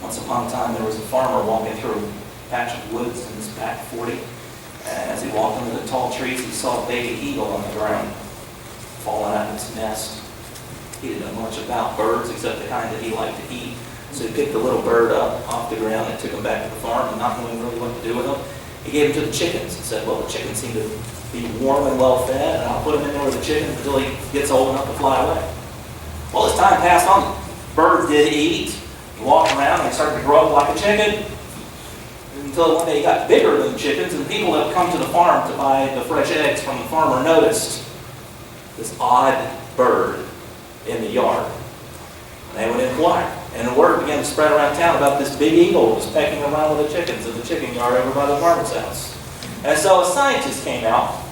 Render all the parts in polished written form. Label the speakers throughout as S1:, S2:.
S1: Once upon a time, there was a farmer walking through a patch of woods in his back 40. And as he walked under the tall trees, he saw a baby eagle on the ground, falling out of its nest. He didn't know much about birds except the kind that he liked to eat. So he picked the little bird up off the ground and took him back to the farm, and not knowing really what to do with him, he gave him to the chickens and said, well, the chickens seem to be warm and well fed, and I'll put him in there with the chickens until he gets old enough to fly away. Well, as time passed on, the bird did eat. He walked around and he started to grow up like a chicken, until one day he got bigger than the chickens, and people that would come to the farm to buy the fresh eggs from the farmer noticed this odd bird in the yard. And they would inquire, and the word began to spread around town about this big eagle that was pecking around with the chickens in the chicken yard over by the farmer's house. And so a scientist came out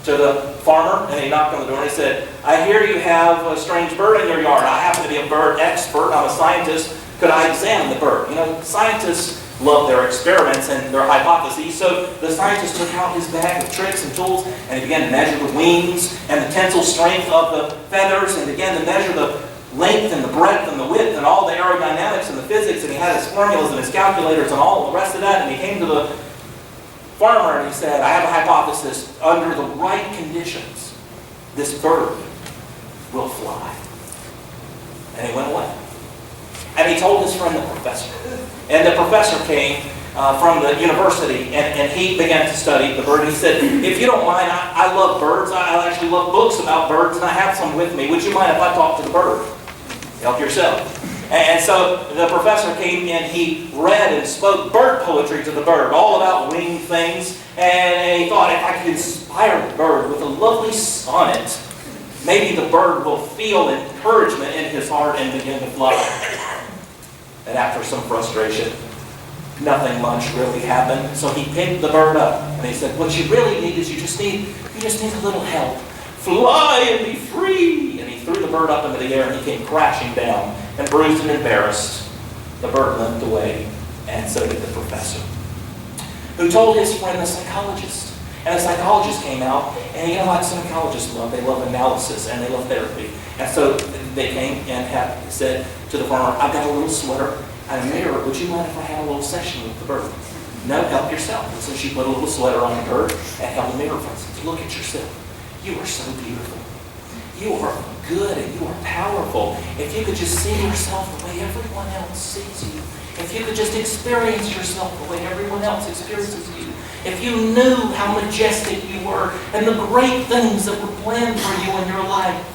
S1: to the farmer, and he knocked on the door, and he said, I hear you have a strange bird in your yard. I happen to be a bird expert. I'm a scientist. Could I examine the bird? You know, scientists love their experiments and their hypotheses, so the scientist took out his bag of tricks and tools, and he began to measure the wings and the tensile strength of the feathers, and began to measure the length and the breadth and the width and all the aerodynamics and the physics, and he had his formulas and his calculators and all the rest of that, and he came to the farmer and he said, I have a hypothesis. Under the right conditions, this bird will fly. And he went away. And he told his friend, the professor. And the professor came from the university, and he began to study the bird. He said, if you don't mind, I love birds. I actually love books about birds, and I have some with me. Would you mind if I talk to the bird? Help yourself. And so the professor came in, he read and spoke bird poetry to the bird, all about winged things. And he thought, if I could inspire the bird with a lovely sonnet, maybe the bird will feel encouragement in his heart and begin to fly. And after some frustration, nothing much really happened. So he picked the bird up and he said, what you really need is you just need a little help. Fly and be free. And he threw the bird up into the air, and he came crashing down, and bruised and embarrassed. The bird limped away, and so did the professor, who told his friend, the psychologist. And the psychologist came out, and you know what psychologists love? They love analysis, and they love therapy. And so they came and said to the farmer, I've got a little sweater and a mirror. Would you mind if I had a little session with the bird? No, help yourself. And so she put a little sweater on the bird and held a mirror for us. And look at yourself. You are so beautiful. You are good and you are powerful. If you could just see yourself the way everyone else sees you. If you could just experience yourself the way everyone else experiences you. If you knew how majestic you were and the great things that were planned for you in your life.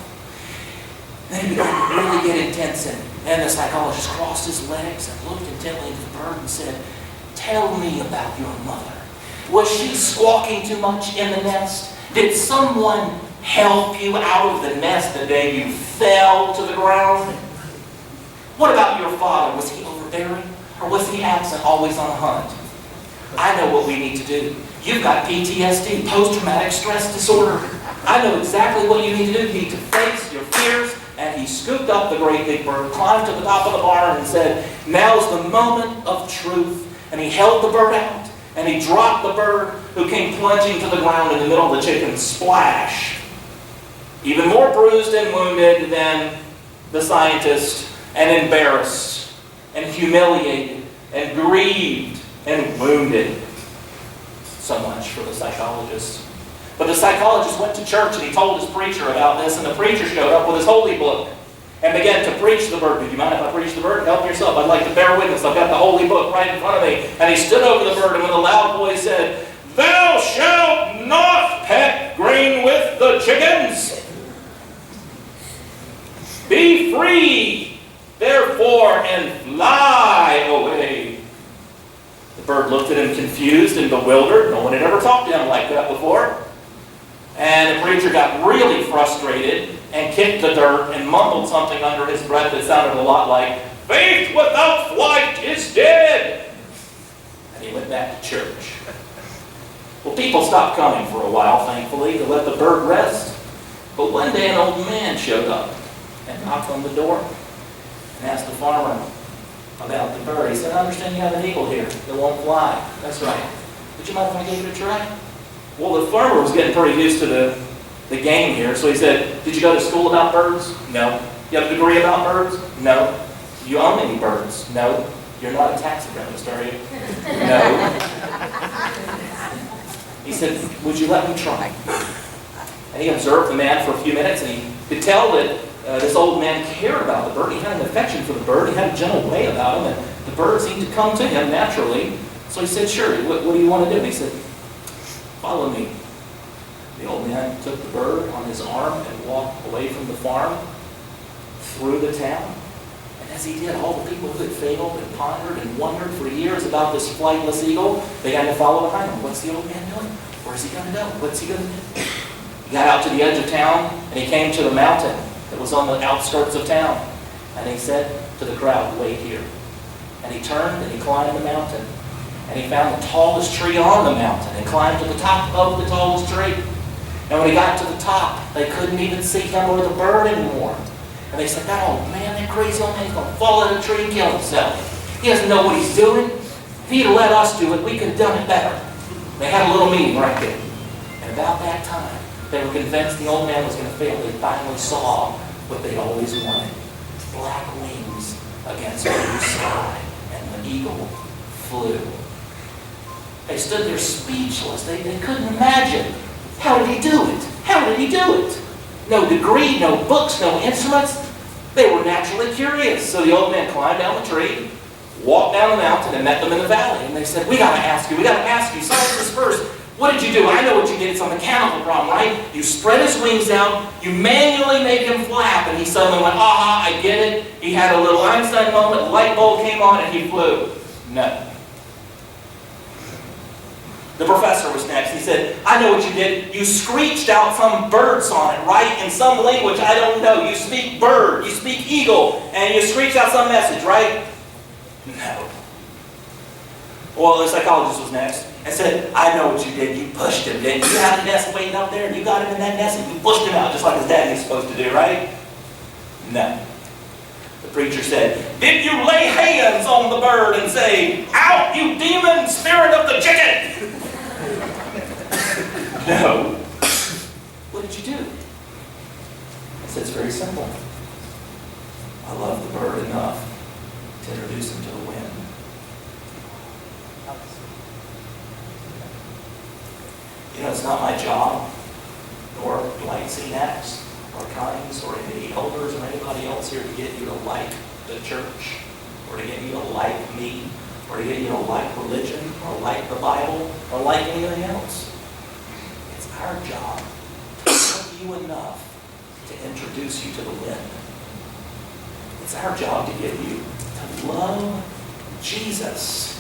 S1: Then he began to really get intense, and the psychologist crossed his legs and looked intently at the bird and said, tell me about your mother. Was she squawking too much in the nest? Did someone help you out of the nest the day you fell to the ground? What about your father? Was he overbearing? Or was he absent, always on the hunt? I know what we need to do. You've got PTSD, post-traumatic stress disorder. I know exactly what you need to do. You need to face your fears. And he scooped up the great big bird, climbed to the top of the barn, and said, now's the moment of truth. And he held the bird out, and he dropped the bird, who came plunging to the ground in the middle of the chicken. Splash! Even more bruised and wounded than the scientist, and embarrassed, and humiliated, and grieved, and wounded. So much for the psychologist. But the psychologist went to church, and he told his preacher about this, and the preacher showed up with his holy book and began to preach the bird. Do you mind if I preach the bird? Help yourself. I'd like to bear witness. I've got the holy book right in front of me. And he stood over the bird, and with a loud voice said, thou shalt not peck grain with the chickens. Be free, therefore, and fly away. The bird looked at him confused and bewildered. No one had ever talked to him like that before. And the preacher got really frustrated and kicked the dirt and mumbled something under his breath that sounded a lot like, faith without flight is dead. And he went back to church. Well, people stopped coming for a while, thankfully, to let the bird rest. But one day an old man showed up and knocked on the door and asked the farmer about the bird. He said, I understand you have an eagle here that won't fly. That's right. Would you mind if I gave it a try? Well, the farmer was getting pretty used to the game here, so he said, did you go to school about birds? No. You have a degree about birds? No. Do you own any birds? No. "You're not a taxidermist, are you?" "No." He said, "Would you let me try?" And he observed the man for a few minutes, and he could tell that this old man cared about the bird. He had an affection for the bird. He had a gentle way about him, and the bird seemed to come to him naturally. So he said, "Sure, what do you want to do?" He said, "Follow me." The old man took the bird on his arm and walked away from the farm, through the town. And as he did, all the people who had failed and pondered and wondered for years about this flightless eagle began to follow behind him. What's the old man doing? Where's he going to go? What's he going to do? He got out to the edge of town, and he came to the mountain that was on the outskirts of town. And he said to the crowd, "Wait here." And he turned and he climbed the mountain. And he found the tallest tree on the mountain and climbed to the top of the tallest tree. And when he got to the top, they couldn't even see him or the bird anymore. And they said, "That old man, that crazy old man's going to fall out of the tree and kill himself. He doesn't know what he's doing. If he'd have let us do it, we could have done it better." They had a little meeting right there. And about that time, they were convinced the old man was going to fail. They finally saw what they always wanted: black wings against blue sky. And the eagle flew. They stood there speechless. They couldn't imagine. How did he do it? How did he do it? No degree, no books, no instruments. They were naturally curious. So the old man climbed down the tree, walked down the mountain, and met them in the valley. And they said, "We got to ask you. Scientists first. What did you do? I know what you did. It's a mechanical problem, right? You spread his wings out. You manually made him flap." And he suddenly went, "Aha, I get it." He had a little Einstein moment. A light bulb came on, and he flew. No. The professor was next. He said, "I know what you did. You screeched out some bird sonnet, right? In some language I don't know. You speak bird, you speak eagle, and you screeched out some message, right?" No. Well, the psychologist was next and said, "I know what you did. You pushed him, didn't you? You had a nest waiting up there, and you got him in that nest, and you pushed him out, just like his dad was supposed to do, right?" No. The preacher said, "Did you lay hands on the bird and say, 'Out, you demon spirit of the chicken'?" No. "What did you do?" I said, "It's very simple. I love the bird enough to introduce him to the wind." You know, it's not my job, nor do I see next, or Kynes, or any elders, or anybody else here to get you to like the church, or to get you to like me, or to get you to like religion, or like the Bible, or like anything else. It's our job to love you enough to introduce you to the wind. It's our job to get you to love Jesus